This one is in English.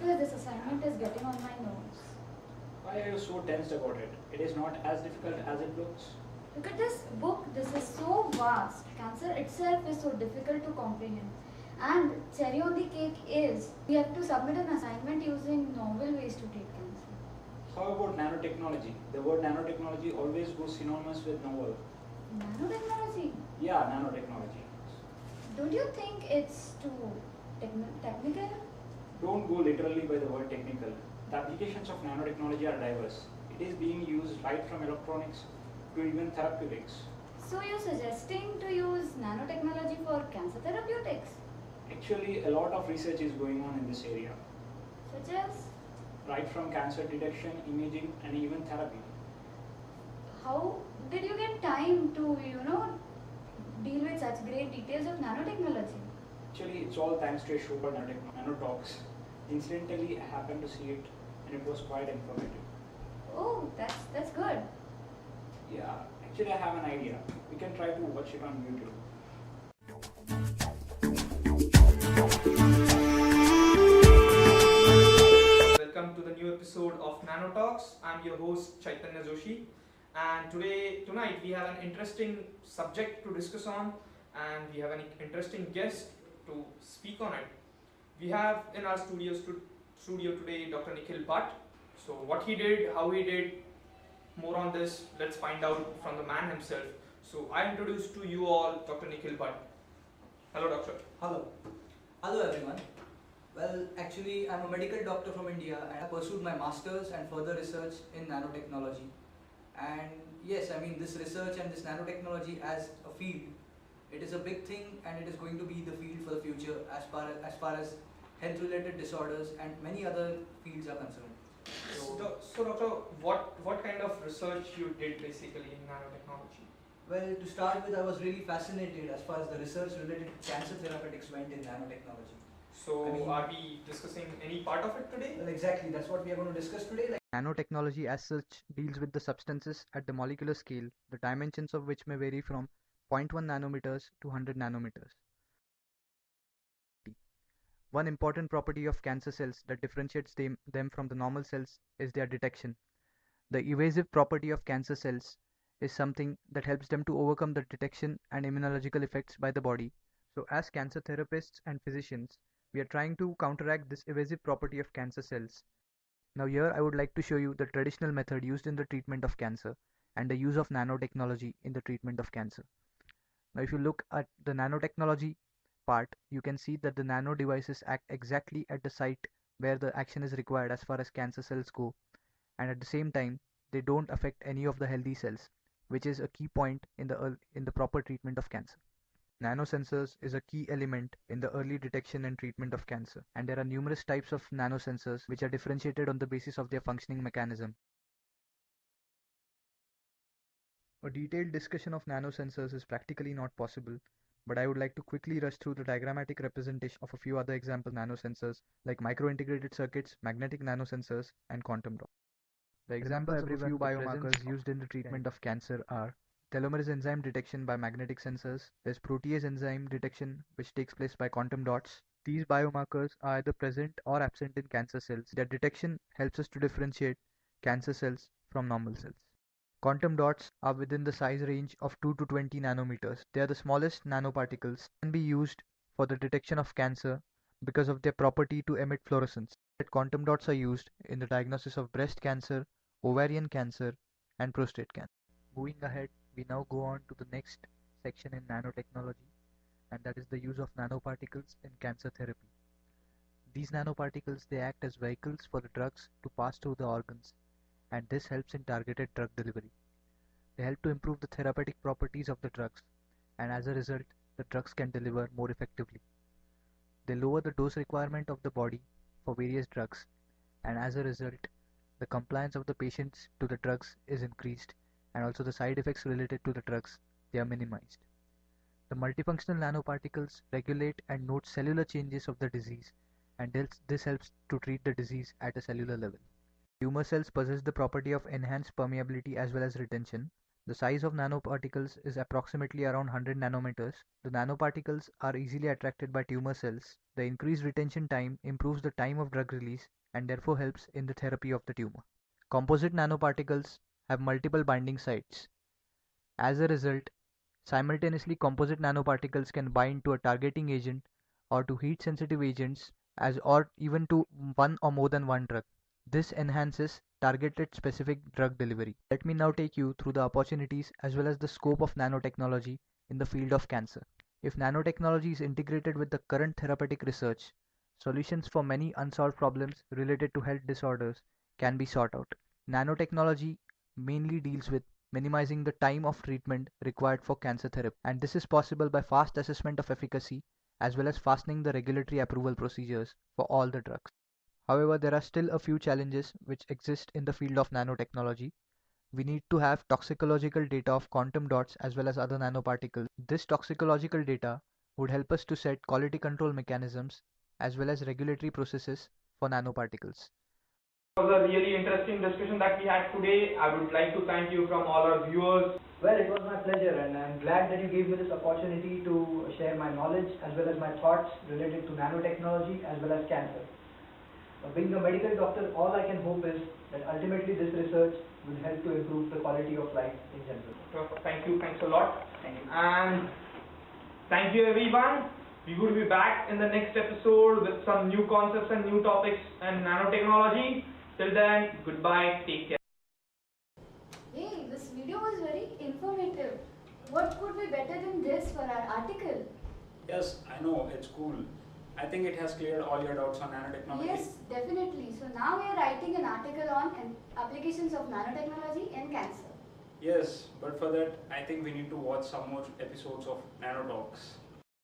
because this assignment is getting on my nerves. Why are you so tensed about it? It is not as difficult as it looks. Look at this book, this is so vast. Cancer itself is so difficult to comprehend. And cherry on the cake is we have to submit an assignment using novel ways to treat cancer. How about nanotechnology? The word nanotechnology always goes synonymous with novel. Nanotechnology? Yeah, nanotechnology. Don't you think it's too technical? Don't go literally by the word technical. The applications of nanotechnology are diverse. It is being used right from electronics to even therapeutics. So you're suggesting to use nanotechnology for cancer therapeutics? Actually, a lot of research is going on in this area, Such as? right from cancer detection, imaging, and even therapy. How did you get time to, deal with such great details of nanotechnology? Actually, it's all thanks to a show called Nanotalks. Incidentally, I happened to see it, and it was quite informative. Oh, that's good. Yeah, actually, I have an idea. We can try to watch it on YouTube. Welcome to the new episode of Nano Talks. I'm your host Chaitanya Joshi, and tonight we have an interesting subject to discuss on, and we have an interesting guest to speak on it. We have in our studio today Dr. Nikhil Bhatt. So what he did, how he did, more on this, let's find out from the man himself. So I introduce to you all Dr. Nikhil Bhatt. Hello, doctor. Hello. Hello everyone. Well, actually I'm a medical doctor from India and I pursued my masters and further research in nanotechnology. And yes, I mean this research and this nanotechnology as a field, it is a big thing and it is going to be the field for the future as far as health related disorders and many other fields are concerned. So doctor, what kind of research you did basically in nanotechnology? Well, to start with, I was really fascinated as far as the research related to cancer therapeutics went in nanotechnology. So are we discussing any part of it today? Well, exactly, that's what we are going to discuss today. Nanotechnology as such deals with the substances at the molecular scale, the dimensions of which may vary from 0.1 nanometers to 100 nanometers. One important property of cancer cells that differentiates them from the normal cells is their detection. The evasive property of cancer cells is something that helps them to overcome the detection and immunological effects by the body. So as cancer therapists and physicians, we are trying to counteract this evasive property of cancer cells. Now here I would like to show you the traditional method used in the treatment of cancer and the use of nanotechnology in the treatment of cancer. Now if you look at the nanotechnology part, you can see that the nano devices act exactly at the site where the action is required as far as cancer cells go, and at the same time they don't affect any of the healthy cells, which is a key point in the proper treatment of cancer. Nanosensors is a key element in the early detection and treatment of cancer, and there are numerous types of nanosensors which are differentiated on the basis of their functioning mechanism. A detailed discussion of nanosensors is practically not possible, but I would like to quickly rush through the diagrammatic representation of a few other example nanosensors like micro-integrated circuits, magnetic nanosensors, and quantum dots. The examples of a few biomarkers used in the treatment of cancer are telomerase enzyme detection by magnetic sensors. There's protease enzyme detection which takes place by quantum dots. These biomarkers are either present or absent in cancer cells. Their detection helps us to differentiate cancer cells from normal cells. Quantum dots are within the size range of 2 to 20 nanometers. They are the smallest nanoparticles and can be used for the detection of cancer because of their property to emit fluorescence. Quantum dots are used in the diagnosis of breast cancer, ovarian cancer, and prostate cancer. Moving ahead, we now go on to the next section in nanotechnology, and that is the use of nanoparticles in cancer therapy. These nanoparticles, they act as vehicles for the drugs to pass through the organs, and this helps in targeted drug delivery. They help to improve the therapeutic properties of the drugs, and as a result, the drugs can deliver more effectively. They lower the dose requirement of the body for various drugs, and as a result, the compliance of the patients to the drugs is increased, and also the side effects related to the drugs, they are minimized. The multifunctional nanoparticles regulate and note cellular changes of the disease, and this helps to treat the disease at a cellular level. Tumor cells possess the property of enhanced permeability as well as retention. The size of nanoparticles is approximately around 100 nanometers. The nanoparticles are easily attracted by tumor cells. The increased retention time improves the time of drug release and therefore helps in the therapy of the tumor. Composite nanoparticles have multiple binding sites. As a result, simultaneously composite nanoparticles can bind to a targeting agent or to heat sensitive agents or even to one or more than one drug. This enhances targeted specific drug delivery. Let me now take you through the opportunities as well as the scope of nanotechnology in the field of cancer. If nanotechnology is integrated with the current therapeutic research, solutions for many unsolved problems related to health disorders can be sought out. Nanotechnology mainly deals with minimizing the time of treatment required for cancer therapy, and this is possible by fast assessment of efficacy as well as fastening the regulatory approval procedures for all the drugs. However, there are still a few challenges which exist in the field of nanotechnology. We need to have toxicological data of quantum dots as well as other nanoparticles. This toxicological data would help us to set quality control mechanisms as well as regulatory processes for nanoparticles. It was a really interesting discussion that we had today. I would like to thank you from all our viewers. Well, it was my pleasure, and I'm glad that you gave me this opportunity to share my knowledge as well as my thoughts related to nanotechnology as well as cancer. Being a medical doctor, all I can hope is that ultimately this research will help to improve the quality of life in general. So, thank you, thanks a lot. Thank you. And thank you everyone. We will be back in the next episode with some new concepts and new topics and nanotechnology. Till then, goodbye, take care. Hey, this video was very informative. What could be better than this for our article? Yes, I know, it's cool. I think it has cleared all your doubts on nanotechnology. Yes, definitely. So now we are writing an article on applications of nanotechnology in cancer. Yes, but for that, I think we need to watch some more episodes of Nanotalks.